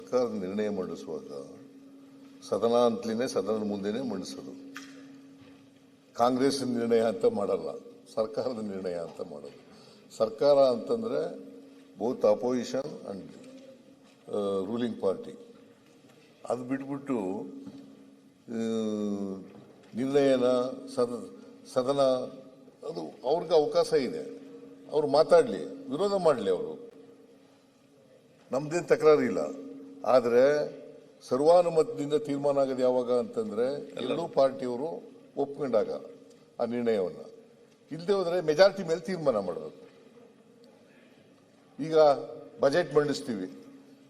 ಸರ್ಕಾರದ ನಿರ್ಣಯ ಮಂಡಿಸುವಾಗ ಸದನ ಅಂತಲೇ ಸದನದ ಮುಂದೆನೇ ಮಂಡಿಸೋದು. ಕಾಂಗ್ರೆಸ್ ನಿರ್ಣಯ ಅಂತ ಮಾಡಲ್ಲ, ಸರ್ಕಾರದ ನಿರ್ಣಯ ಅಂತ ಮಾಡೋದು. ಸರ್ಕಾರ ಅಂತಂದ್ರೆ both opposition and ruling party. ಅದು ಬಿಟ್ಬಿಟ್ಟು ನಿರ್ಣಯನ ಸದನ ಅದು ಅವ್ರಿಗೆ ಅವಕಾಶ ಇದೆ, ಅವ್ರು ಮಾತಾಡಲಿ, ವಿರೋಧ ಮಾಡಲಿ, ಅವರು ನಮ್ದೇನು ತಕರಾರಿಲ್ಲ. ಆದರೆ ಸರ್ವಾನುಮತದಿಂದ ತೀರ್ಮಾನ ಆಗೋದು ಯಾವಾಗ ಅಂತಂದ್ರೆ ಎರಡೂ ಪಾರ್ಟಿಯವರು ಒಪ್ಕೊಂಡಾಗ ಆ ನಿರ್ಣಯವನ್ನು. ಇಲ್ಲದೆ ಹೋದ್ರೆ ಮೆಜಾರಿಟಿ ಮೇಲೆ ತೀರ್ಮಾನ ಮಾಡಬೇಕು. ಈಗ ಬಜೆಟ್ ಮಂಡಿಸ್ತೀವಿ,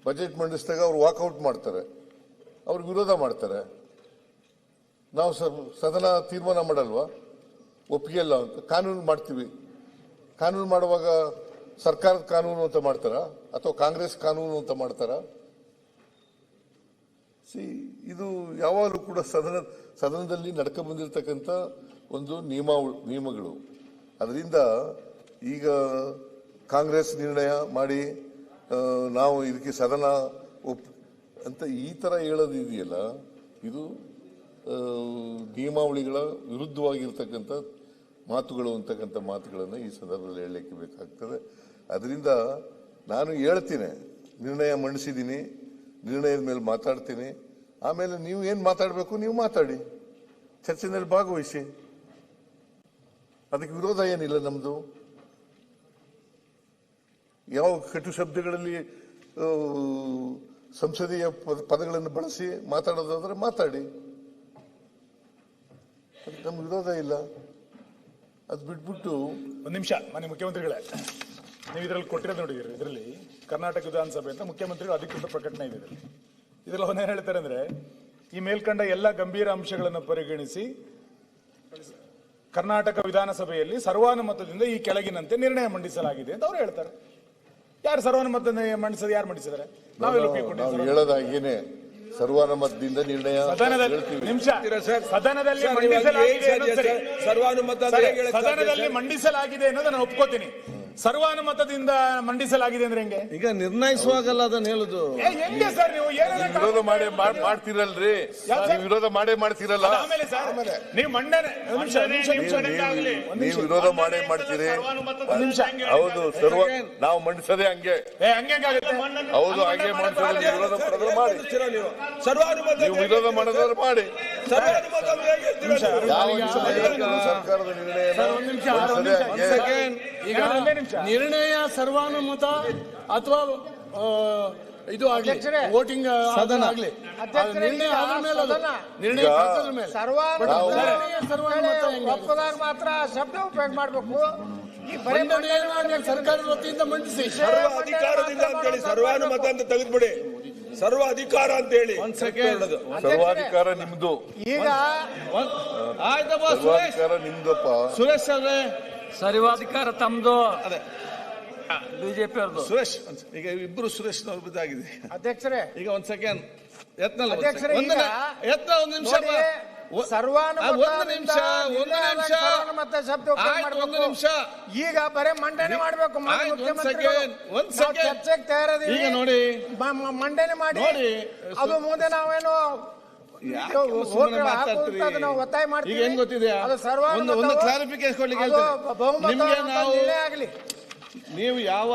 ಬಜೆಟ್ ಮಂಡಿಸಿದಾಗ ಅವ್ರು ವಾಕೌಟ್ ಮಾಡ್ತಾರೆ, ಅವ್ರಿಗೆ ವಿರೋಧ ಮಾಡ್ತಾರೆ. ನಾವು ಸದನ ತೀರ್ಮಾನ ಮಾಡಲ್ವಾ, ಒಪ್ಪಿಗೆ ಇಲ್ಲ ಅಂತ ಕಾನೂನು ಮಾಡ್ತೀವಿ. ಕಾನೂನು ಮಾಡುವಾಗ ಸರ್ಕಾರದ ಕಾನೂನು ಅಂತ ಮಾಡ್ತಾರಾ ಅಥವಾ ಕಾಂಗ್ರೆಸ್ ಕಾನೂನು ಅಂತ ಮಾಡ್ತಾರಾ? ಇದು ಯಾವಾಗಲೂ ಕೂಡ ಸದನದಲ್ಲಿ ನಡ್ಕ ಬಂದಿರತಕ್ಕಂಥ ಒಂದು ನಿಯಮಗಳು. ಅದರಿಂದ ಈಗ ಕಾಂಗ್ರೆಸ್ ನಿರ್ಣಯ ಮಾಡಿ ನಾವು ಇದಕ್ಕೆ ಸದನ ಅಂತ ಈ ತರ ಹೇಳೋದಿದೆಯಲ್ಲ, ಇದು ನಿಯಮಾವಳಿಗಳ ವಿರುದ್ಧವಾಗಿರ್ತಕ್ಕಂಥ ಮಾತುಗಳು ಅಂತಕ್ಕಂಥ ಮಾತುಗಳನ್ನು ಈ ಸಂದರ್ಭದಲ್ಲಿ ಹೇಳಲಿಕ್ಕೆ ಬೇಕಾಗ್ತದೆ. ಅದರಿಂದ ನಾನು ಹೇಳ್ತೀನಿ, ನಿರ್ಣಯ ಮಂಡಿಸಿದ್ದೀನಿ, ನಿರ್ಣಯದ ಮೇಲೆ ಮಾತಾಡ್ತೀನಿ. ಆಮೇಲೆ ನೀವು ಏನು ಮಾತಾಡಬೇಕು ನೀವು ಮಾತಾಡಿ, ಚರ್ಚೆಯಲ್ಲಿ ಭಾಗವಹಿಸಿ, ಅದಕ್ಕೆ ವಿರೋಧ ಏನಿಲ್ಲ ನಮ್ದು. ಯಾವ ಕಟು ಶಬ್ದಗಳಲ್ಲಿ ಸಂಸದೀಯ ಪದಗಳನ್ನು ಬಳಸಿ ಮಾತಾಡೋದಾದ್ರೆ ಮಾತಾಡಿ, ಅದಕ್ಕೆ ನಮ್ಗೆ ವಿರೋಧ ಇಲ್ಲ. ಅದು ಬಿಟ್ಬಿಟ್ಟು ಒಂದು ನಿಮಿಷ, ಮಾನ್ಯ ಮುಖ್ಯಮಂತ್ರಿಗಳೇ, ನೀವು ಇದರಲ್ಲಿ ಕೊಟ್ಟಿರೋದು ನೋಡಿದಿರಿ. ಇದರಲ್ಲಿ ಕರ್ನಾಟಕ ವಿಧಾನಸಭೆ ಅಂತ ಮುಖ್ಯಮಂತ್ರಿಗಳು ಅಧಿಕೃತ ಪ್ರಕಟಣೆ ಇದೆ. ಇದರಲ್ಲಿ ಅವನೇನು ಹೇಳ್ತಾರೆ ಅಂದ್ರೆ, ಈ ಮೇಲ್ಕಂಡ ಎಲ್ಲ ಗಂಭೀರ ಅಂಶಗಳನ್ನು ಪರಿಗಣಿಸಿ ಕರ್ನಾಟಕ ವಿಧಾನಸಭೆಯಲ್ಲಿ ಸರ್ವಾನುಮತದಿಂದ ಈ ಕೆಳಗಿನಂತೆ ನಿರ್ಣಯ ಮಂಡಿಸಲಾಗಿದೆ ಅಂತ ಅವ್ರು ಹೇಳ್ತಾರೆ. ಯಾರು ಸರ್ವಾನುಮತ ಮಂಡಿಸೋದು, ಯಾರು ಮಂಡಿಸಿದ್ದಾರೆ? ನಾವು ಹೇಳೋದಾಗೇನೆ ಸರ್ವಾನುಮತದಿಂದ ನಿರ್ಣಯ ಸದನದಲ್ಲಿ ಮಂಡಿಸಲಾಗಿದೆ ಅನ್ನೋದು ನಾನು ಒಪ್ಕೋತೀನಿ. ಸರ್ವಾನುಮತದಿಂದ ಮಂಡಿಸಲಾಗಿದೆ ಅಂದ್ರೆ ಹೆಂಗೆ? ಈಗ ನಿರ್ಣಯಿಸುವಾಗಲ್ಲ ಅದನ್ನ ಹೇಳುದು. ಹೆಂಗೆ ಸರ್ ನೀವು ವಿರೋಧ ಮಾಡ್ತಿರಲ್ರಿ? ವಿರೋಧ ಮಾಡ್ತಿರಲ್ಲ, ನೀವು ಮಂಡನೆ ನೀವು ವಿರೋಧ ಮಾಡ್ತೀರಿ. ಹೌದು, ನಾವು ಮಂಡಿಸೋದೇ ಹಂಗೆ. ಹೌದು, ಹಂಗೆ ಮಾಡಿಸೋದು. ವಿರೋಧ ಮಾಡೋದು ಮಾಡಿ, ನೀವು ವಿರೋಧ ಮಾಡೋದಾದ್ರೆ ಮಾಡಿ. ಸರ್ಕಾರದ ನಿರ್ಣಯ ಸರ್ವಾನುಮತ ಅಥವಾ ಇದು ಆಗ್ಲಿ, ವೋಟಿಂಗ್ ಸದನ ಆಗ್ಲಿ, ನಿರ್ಣಯ ಆದ ಮೇಲೆ ನಿರ್ಣಯ ಒಪ್ಪದಾಗ ಮಾತ್ರ ಶಬ್ದ ಉಪಯೋಗ ಮಾಡಬೇಕು. ಸರ್ಕಾರದ ವತಿಯಿಂದ ಮಂಡಿಸಿ. ಸರ್ವ ಅಧಿಕಾರದಿಂದ ಅಂತೇಳಿ ಸರ್ವಾನುಮತ ಅಂತ ತೆಗೆದ್ಬಿಡಿ, ಸರ್ವ ಅಧಿಕಾರ ಅಂತ ಹೇಳಿ. ಸರ್ವಾಧಿಕಾರ ನಿಮ್ದು. ಈಗ ಸರ್ವಾಧಿಕಾರ ನಿಮ್ದಪ್ಪ ಸುರೇಶ್ ಅವರೇ, ಸರ್ವಾಧಿಕಾರ ತಮ್ದು, ಬಿಜೆಪಿ ಅವ್ರದ್ದು. ಸುರೇಶ್, ಈಗ ಇಬ್ರು ಸುರೇಶ್ ಇದಾಗಿದೆ. ಅಧ್ಯಕ್ಷರೇ, ಈಗ ಒಂದ್ ಸೆಕೆಂಡ್ ಯತ್ನ, ಅಧ್ಯಕ್ಷರೇ, ಒಂದು ನಿಮಿಷ, ಒಂದು ನಿಮಿಷ. ಈಗ ಬರೇ ಮಂಡನೆ ಮಾಡಬೇಕು. ಚರ್ಚೆಗೆ ತಯಾರದಿ. ಈಗ ನೋಡಿ, ಮಂಡನೆ ಮಾಡಿ ಅದು ಮುಂದೆ ನಾವೇನು ಒತ್ತಾಯ ಮಾಡ್ತೀವಿ. ಏನ್ ಗೊತ್ತಿದೆಯಾ, ಒಂದು ಕ್ಲಾರಿಫಿಕೇಶನ್ ಕೊಡ್ಲಿಕ್ಕೆ ನಿಮ್ಗೆ ನಾವು ಆಗಲಿ. ನೀವು ಯಾವ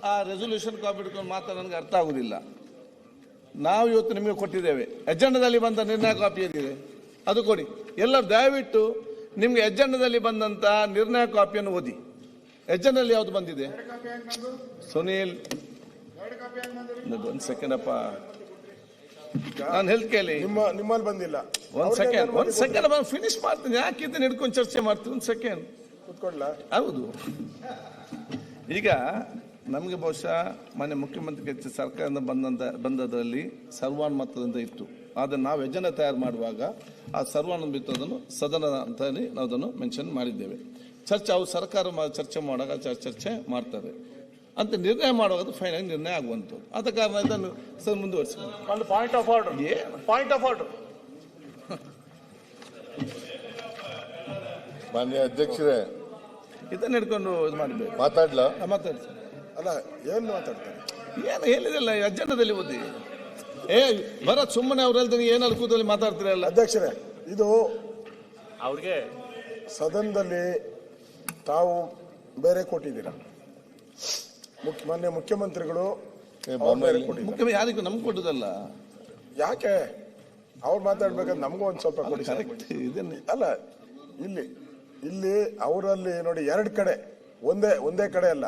ಆ ರೆಸೊಲ್ಯೂಷನ್ ಕಾಪಿ ಇಟ್ಕೊಂಡು ಮಾತ್ರ ನನಗೆ ಅರ್ಥ ಆಗುದಿಲ್ಲ. ನಾವು ಇವತ್ತು ನಿಮಗೆ ಕೊಟ್ಟಿದ್ದೇವೆ, ಎಜೆಂಡಾದಲ್ಲಿ ಬಂದ ನಿರ್ಣಯ ಕಾಪಿ ಏನಿದೆ ಅದು ಕೊಡಿ. ಎಲ್ಲರೂ ದಯವಿಟ್ಟು ನಿಮ್ಗೆ ಎಜೆಂಡಾದಲ್ಲಿ ಬಂದಂತ ನಿರ್ಣಯ ಕಾಪಿಯನ್ನು ಓದಿ. ಎಜೆಂಡಾದಲ್ಲಿ ಯಾವ್ದು ಬಂದಿದೆ? ಸುನೀಲ್, ಒಂದ್ ಸೆಕೆಂಡ್ ಅಪ್ಪ, ನಾನು ಹೆಲ್ತ್ ಕೇಳಿ. ನಿಮ್ಮಲ್ಲಿ ಬಂದಿಲ್ಲ. ಒಂದ್ ಸೆಕೆಂಡ್ ಫಿನಿಶ್ ಮಾಡ್ತೀನಿ. ಯಾಕಿದ್ದೀನಿ ಹಿಡ್ಕೊಂಡು ಚರ್ಚೆ ಮಾಡ್ತೀನಿ. ಒಂದ್ ಸೆಕೆಂಡ್ ಕೂತ್ಕೊಳ್ಳ. ಹೌದು, ಈಗ ನಮಗೆ ಬಹುಶಃ ಮಾನ್ಯ ಮುಖ್ಯಮಂತ್ರಿ ಸರ್ಕಾರದಿಂದ ಬಂದದಲ್ಲಿ ಸರ್ವಾನುಮತದಿಂದ ಇತ್ತು. ಆದರೆ ನಾವು ಎಜೆಂಡಾ ತಯಾರು ಮಾಡುವಾಗ ಆ ಸರ್ವಾನುಮತವನ್ನು ಸದನ ಅಂತ ನಾವು ಅದನ್ನು ಮೆನ್ಷನ್ ಮಾಡಿದ್ದೇವೆ. ಚರ್ಚೆ ಅವು ಸರ್ಕಾರ ಚರ್ಚೆ ಮಾಡುವಾಗ ಚರ್ಚೆ ಮಾಡ್ತಾರೆ ಅಂತ ನಿರ್ಣಯ ಮಾಡುವಾಗ ಫೈನಲ್ ನಿರ್ಣಯ ಆಗುವಂಥದ್ದು. ಆದ ಕಾರಣ ಇದನ್ನು ಮುಂದುವರಿಸಿ. Point of order, point of order. ಮಾನ್ಯ ಅಧ್ಯಕ್ಷರೇ, ಇದನ್ನ ಹಿಡ್ಕೊಂಡು ಇದು ಮಾಡಬೇಕು. ಮಾತಾಡ್ಲಾ? ಮಾತಾಡ್ತೀನಿ. ಅಲ್ಲ, ಏನು ಮಾತಾಡ್ತಾರೆ? ಏನು ಹೇಳಿದಲ್ಲ, ಅಜೆಂಡಾದಲ್ಲಿ ಓದಿ. ಭರತ್ ಸುಮ್ಮನೆ ಅವ್ರಲ್ಲಿ ಏನಾದ್ರು ಕೂತಲ್ಲಿ ಮಾತಾಡ್ತೀರಲ್ಲ. ಅಧ್ಯಕ್ಷರೇ, ಇದು ಅವ್ರಿಗೆ ಸದನದಲ್ಲಿ ತಾವು ಬೇರೆ ಕೊಟ್ಟಿದ್ದೀರಾ, ಮಾನ್ಯ ಮುಖ್ಯಮಂತ್ರಿಗಳು ಅವ್ರು ಬೇರೆ ಕೊಟ್ಟಿದ್ದಾರೆ. ಮುಖ್ಯಮಂತ್ರಿ ಯಾರಿಗೂ ನಮ್ಗೆ ಕೊಟ್ಟದಲ್ಲ. ಯಾಕೆ ಅವ್ರು ಮಾತಾಡ್ಬೇಕಂದ್ರೆ ನಮಗೂ ಒಂದ್ ಸ್ವಲ್ಪ ಕೊಡಿ ಸರ್. ಕರೆಕ್ಟ್ ಇದನ್ನೇ ಅಲ್ಲ, ಇಲ್ಲಿ ಅವರಲ್ಲಿ ನೋಡಿ, ಎರಡು ಕಡೆ ಒಂದೇ ಕಡೆ ಅಲ್ಲ,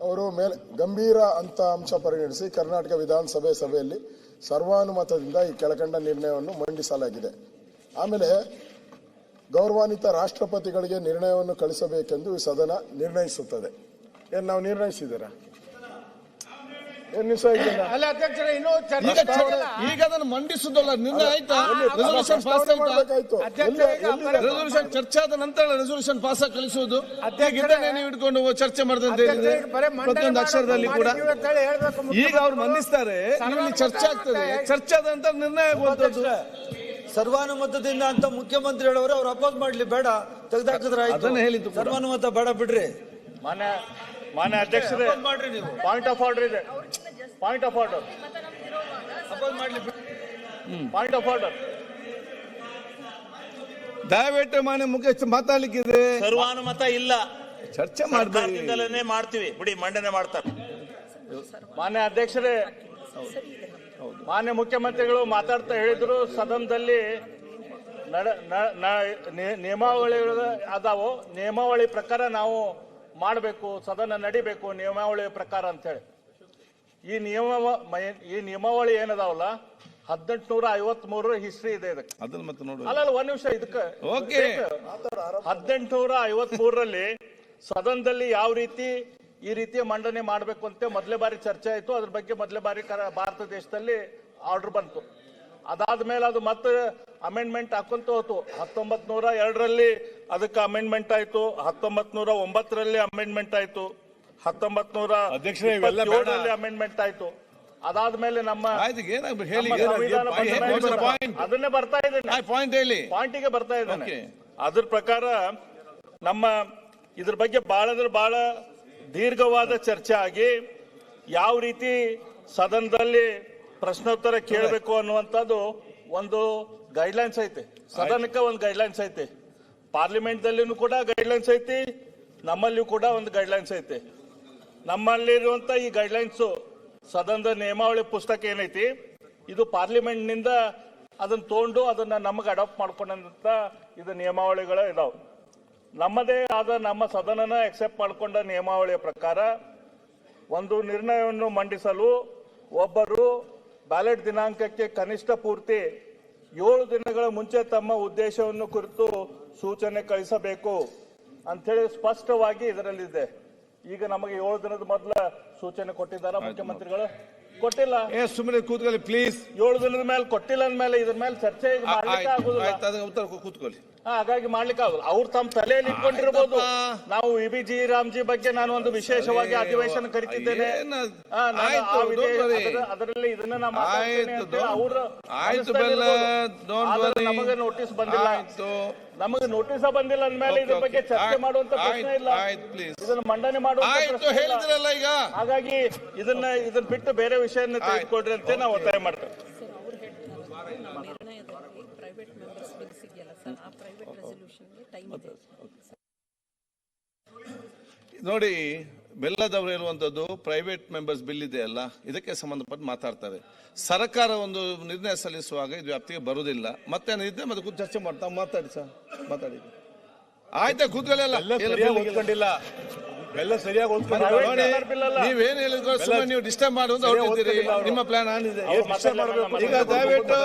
ಅವರು ಮೇಲೆ ಗಂಭೀರ ಅಂತ ಅಂಶ ಪರಿಗಣಿಸಿ ಕರ್ನಾಟಕ ವಿಧಾನಸಭೆ ಸಭೆಯಲ್ಲಿ ಸರ್ವಾನುಮತದಿಂದ ಈ ಕೆಳಕಂಡ ನಿರ್ಣಯವನ್ನು ಮಂಡಿಸಲಾಗಿದೆ. ಆಮೇಲೆ ಗೌರವಾನ್ವಿತ ರಾಷ್ಟ್ರಪತಿಗಳಿಗೆ ನಿರ್ಣಯವನ್ನು ಕಳಿಸಬೇಕೆಂದು ಈ ಸದನ ನಿರ್ಣಯಿಸುತ್ತದೆ. ಏನ್ ನಾವು ನಿರ್ಣಯಿಸಿದ್ದೀರಾ? ಏನ್ ನಿರ್ಣಯಿಸಿದ್ದೀರಾ? ಅಲ್ಲ ಅಧ್ಯಕ್ಷರೇ, ಇನ್ನೂ ಈಗ ಅದನ್ನು ಮಂಡಿಸುದಲ್ಲ, ನಿರ್ಣಯ ಆಯ್ತಾ? Resolution pass ಮಾಡ್ಬೇಕಾಯ್ತು. ರೆಸಲ್ಯೂಷನ್ ಚರ್ಚೆ ಆದ ನಂತರ ರೆಸಲ್ಯೂಷನ್ ಪಾಸ್ ಆಗಿ ಕಳಿಸುವುದು. ನೀವು ಹಿಡ್ಕೊಂಡು ಚರ್ಚೆ ಮಾಡಿದಂತ ಹೇಳಿದ್ರೆ ಪ್ರತಿಯೊಂದು ಅಕ್ಷರದಲ್ಲಿ ಕೂಡ ಈಗ ಅವ್ರು ಮಂಡಿಸ್ತಾರೆ, ಇಲ್ಲಿ ಚರ್ಚೆ ಆಗ್ತದೆ, ಚರ್ಚೆ ಆದ ನಂತರ ನಿರ್ಣಯ ಆಗುವಂತದ್ದು. ಸರ್ವಾನುಮತದಿಂದ ಅಂತ ಮುಖ್ಯಮಂತ್ರಿ ಹೇಳೋರು ಅವ್ರು ಅಪೋಸ್ ಮಾಡ್ಲಿ, ಬೇಡ ತೆಗೆದಾಕಿದ್ರೆ ಅದನ್ನ ಹೇಳಿದ್ದು. ಸರ್ವಾನುಮತ ಬೇಡ ಬಿಡ್ರಿ. ಮಾನ್ಯ ಅಧ್ಯಕ್ಷರೇ, ಮಾಡ್ರಿ ನೀವು ಪಾಯಿಂಟ್ ಆಫ್ ಆರ್ಡರ್ ಇದೆ. ಪಾಯಿಂಟ್ ಆಫ್ ಆರ್ಡರ್, ಅಪೋಸ್ ಮಾಡ್ಲಿ. Point of order. ದಯವಿಟ್ಟು ಮಾನ್ಯ ಮುಖ್ಯ ಮಾತಾಡ್ಲಿಕ್ಕಿದೆ. ಸರ್ವಾನುಮತ ಇಲ್ಲ, ಚರ್ಚೆ ಮಾಡಬೇಡಿ, ಸರ್ಕಾರದಿಂದಲೇ ಮಾಡ್ತೀವಿ ಬಿಡಿ, ಮಂಡನೆ ಮಾಡ್ತಾರೆ. ಮಾನ್ಯ ಅಧ್ಯಕ್ಷರೇ, ಮಾನ್ಯ ಮುಖ್ಯಮಂತ್ರಿಗಳು ಮಾತಾಡ್ತಾ ಹೇಳಿದ್ರು, ಸದನದಲ್ಲಿ ನಿಯಮಾವಳಿಗಳು ಅದಾವು, ನಿಯಮಾವಳಿ ಪ್ರಕಾರ ನಾವು ಮಾಡಬೇಕು, ಸದನ ನಡಿಬೇಕು ನಿಯಮಾವಳಿ ಪ್ರಕಾರ ಅಂತೇಳಿ. ಈ ನಿಯಮಾವಳಿ ಏನದಾವಲ್ಲ, 1853 ಹಿಸ್ಟ್ರಿ ಇದೆ ಇದಕ್ಕೆ. ಅದನ್ನ ಮತ್ತೆ ನೋಡಿ. ಅಲ್ಲ ಒಂದ್ ನಿಮಿಷ, ಇದಕ್ಕೆ ಓಕೆ, 1853ರಲ್ಲಿ ಸದನದಲ್ಲಿ ಯಾವ ರೀತಿ ಈ ರೀತಿಯ ಮಂಡನೆ ಮಾಡಬೇಕು ಅಂತ ಮೊದಲೇ ಬಾರಿ ಚರ್ಚೆ ಆಯಿತು. ಅದ್ರ ಬಗ್ಗೆ ಮೊದಲೇ ಬಾರಿ ಭಾರತ ದೇಶದಲ್ಲಿ ಆರ್ಡರ್ ಬಂತು. ಅದಾದ್ಮೇಲೆ ಅದು ಮತ್ತೆ ಅಮೆಂಡ್ಮೆಂಟ್ ಹಾಕೊಂತ ಹೋತು. 1902ರಲ್ಲಿ ಅದಕ್ಕೆ ಅಮೆಂಡ್ಮೆಂಟ್ ಆಯ್ತು, 1909ರಲ್ಲಿ ಅಮೆಂಡ್ಮೆಂಟ್ ಆಯ್ತು, 1927ರಲ್ಲಿ ಅಮೆಂಡ್ಮೆಂಟ್ ಆಯ್ತು. ಅದಾದ್ಮೇಲೆ ನಮ್ಮ ಸಂವಿಧಾನ ಅದನ್ನೇ ಬರ್ತಾ ಇದ್ದೇನೆ, ಪಾಯಿಂಟಿಗೆ ಬರ್ತಾ ಇದ್ದೇನೆ. ಅದ್ರ ಪ್ರಕಾರ ನಮ್ಮ ಇದ್ರ ಬಗ್ಗೆ ಬಹಳ ದೀರ್ಘವಾದ ಚರ್ಚೆ ಆಗಿ ಯಾವ ರೀತಿ ಸದನದಲ್ಲಿ ಪ್ರಶ್ನೋತ್ತರ ಕೇಳಬೇಕು ಅನ್ನುವಂಥದ್ದು ಒಂದು ಗೈಡ್ಲೈನ್ಸ್ ಐತೆ. ಸದನಕ್ಕೆ ಒಂದು ಗೈಡ್ಲೈನ್ಸ್ ಐತೆ, ಪಾರ್ಲಿಮೆಂಟ್ ದಲ್ಲಿನೂ ಕೂಡ ಗೈಡ್ಲೈನ್ಸ್ ಐತಿ, ನಮ್ಮಲ್ಲಿಯೂ ಕೂಡ ಒಂದು ಗೈಡ್ಲೈನ್ಸ್ ಐತೆ. ನಮ್ಮಲ್ಲಿರುವಂತ ಈ ಗೈಡ್ಲೈನ್ಸ್ ಸದನದ ನಿಯಮಾವಳಿ ಪುಸ್ತಕ ಏನೈತಿ, ಇದು ಪಾರ್ಲಿಮೆಂಟ್ ನಿಂದ ಅದನ್ನ ತಗೊಂಡು ಅದನ್ನ ನಮಗೆ ಅಡಾಪ್ಟ್ ಮಾಡ್ಕೊಂಡಂತ ಇದು ನಿಯಮಾವಳಿಗಳು ಇದಾವೆ. ನಮ್ಮದೇ ಆದ ನಮ್ಮ ಸದನನ ಎಕ್ಸೆಪ್ಟ್ ಮಾಡಿಕೊಂಡ ನಿಯಮಾವಳಿಯ ಪ್ರಕಾರ ಒಂದು ನಿರ್ಣಯವನ್ನು ಮಂಡಿಸಲು ಒಬ್ಬರು ಬ್ಯಾಲೆಟ್ ದಿನಾಂಕಕ್ಕೆ ಕನಿಷ್ಠ ಪೂರ್ತಿ 7 ದಿನಗಳ ಮುಂಚೆ ತಮ್ಮ ಉದ್ದೇಶವನ್ನು ಕುರಿತು ಸೂಚನೆ ಕಳಿಸಬೇಕು ಅಂಥೇಳಿ ಸ್ಪಷ್ಟವಾಗಿ ಇದರಲ್ಲಿದೆ. ಈಗ ನಮಗೆ 7 ದಿನದ ಮೊದಲ ಸೂಚನೆ ಕೊಟ್ಟಿದ್ದಾರ ಮುಖ್ಯಮಂತ್ರಿಗಳು? ಕೊಟ್ಟಿಲ್ಲ. ಸುಮ್ಮನೆ ಕೂತ್ಕೊಳ್ಳಿ ಪ್ಲೀಸ್. 7 ದಿನದ ಮೇಲೆ ಕೊಟ್ಟಿಲ್ಲ ಅಂದ್ಮೇಲೆ ಇದ್ರ ಮೇಲೆ ಚರ್ಚೆ ಮಾಡ್ಲಿಕ್ಕೆ ಆಗುದಿಲ್ಲ. ಉತ್ತರ ಕೂತ್ಕೊಳ್ಳಿ. ಹಾಗಾಗಿ ಮಾಡ್ಲಿಕ್ಕೆ ಆಗುದಿಲ್ಲ. ಅವ್ರು ತಮ್ಮ ತಲೆಯಲ್ಲಿ ಇಟ್ಕೊಂಡಿರ್ಬೋದು, ನಾವು ವಿಬಿಜಿ ರಾಮ್ಜಿ ಬಗ್ಗೆ ನಾನು ಒಂದು ವಿಶೇಷವಾಗಿ ಅಧಿವೇಶನ ಕರಿತಿದ್ದೇನೆ, ಅದರಲ್ಲಿ ಇದನ್ನ ನಮಗೆ ನೋಟಿಸ್ ಬಂದಿಲ್ಲ, ನಮಗೆ ನೋಟಿಸ್ ಬಂದಿಲ್ಲ ಅಂದ್ಮೇಲೆ ಇದ್ರ ಬಗ್ಗೆ ಚರ್ಚೆ ಮಾಡುವಂತ ಪ್ರಶ್ನೆ ಇಲ್ಲ, ಇದನ್ನ ಮಂಡನೆ ಮಾಡುವಂತ ಹೇಳಿದ್ರಲ್ಲ ಈಗ. ಹಾಗಾಗಿ ಇದನ್ನ ಬಿಟ್ಟು ಬೇರೆ ವಿಷಯನ ತೆಗೆದುಕೊಡ್ರಿ ಅಂತ ನಾವು ಒತ್ತಾಯ ಮಾಡ್ತೇವೆ. ನೋಡಿ, ಬೆಲ್ಲದವರು ಹೇಳುವಂಥದ್ದು ಪ್ರೈವೇಟ್ ಮೆಂಬರ್ಸ್ ಬಿಲ್ ಇದೆ ಅಲ್ಲ, ಇದಕ್ಕೆ ಸಂಬಂಧಪಟ್ಟ ಮಾತಾಡ್ತಾರೆ. ಸರ್ಕಾರ ಒಂದು ನಿರ್ಣಯ ಸಲ್ಲಿಸುವಾಗ ಇದು ವ್ಯಾಪ್ತಿಗೆ ಬರುವುದಿಲ್ಲ. ಮತ್ತೆ ಇದೆ ಮತ್ತೆ ಚರ್ಚೆ ಮಾಡ್ತಾ ಮಾತಾಡಿ ಸರ್, ಮಾತಾಡಿ. ಆಯ್ತಾ, ಕೂತ್ಕೊಳ್ಳಲ್ಲ, ಓದ್ಕೊಂಡಿಲ್ಲ, ಎಲ್ಲ ಸರಿಯಾಗಿ ನೀವೇನು ಹೇಳಿದ್ರು ಸುಮ್ಮನೆ ನೀವು ಡಿಸ್ಟರ್ಬ್ ಮಾಡುವಂತ ಹೊರಟಿದ್ದೀರಿ. ನಿಮ್ಮ ಪ್ಲಾನ್ ಆನಿದೆ. ಈಗ ದಯವಿಟ್ಟು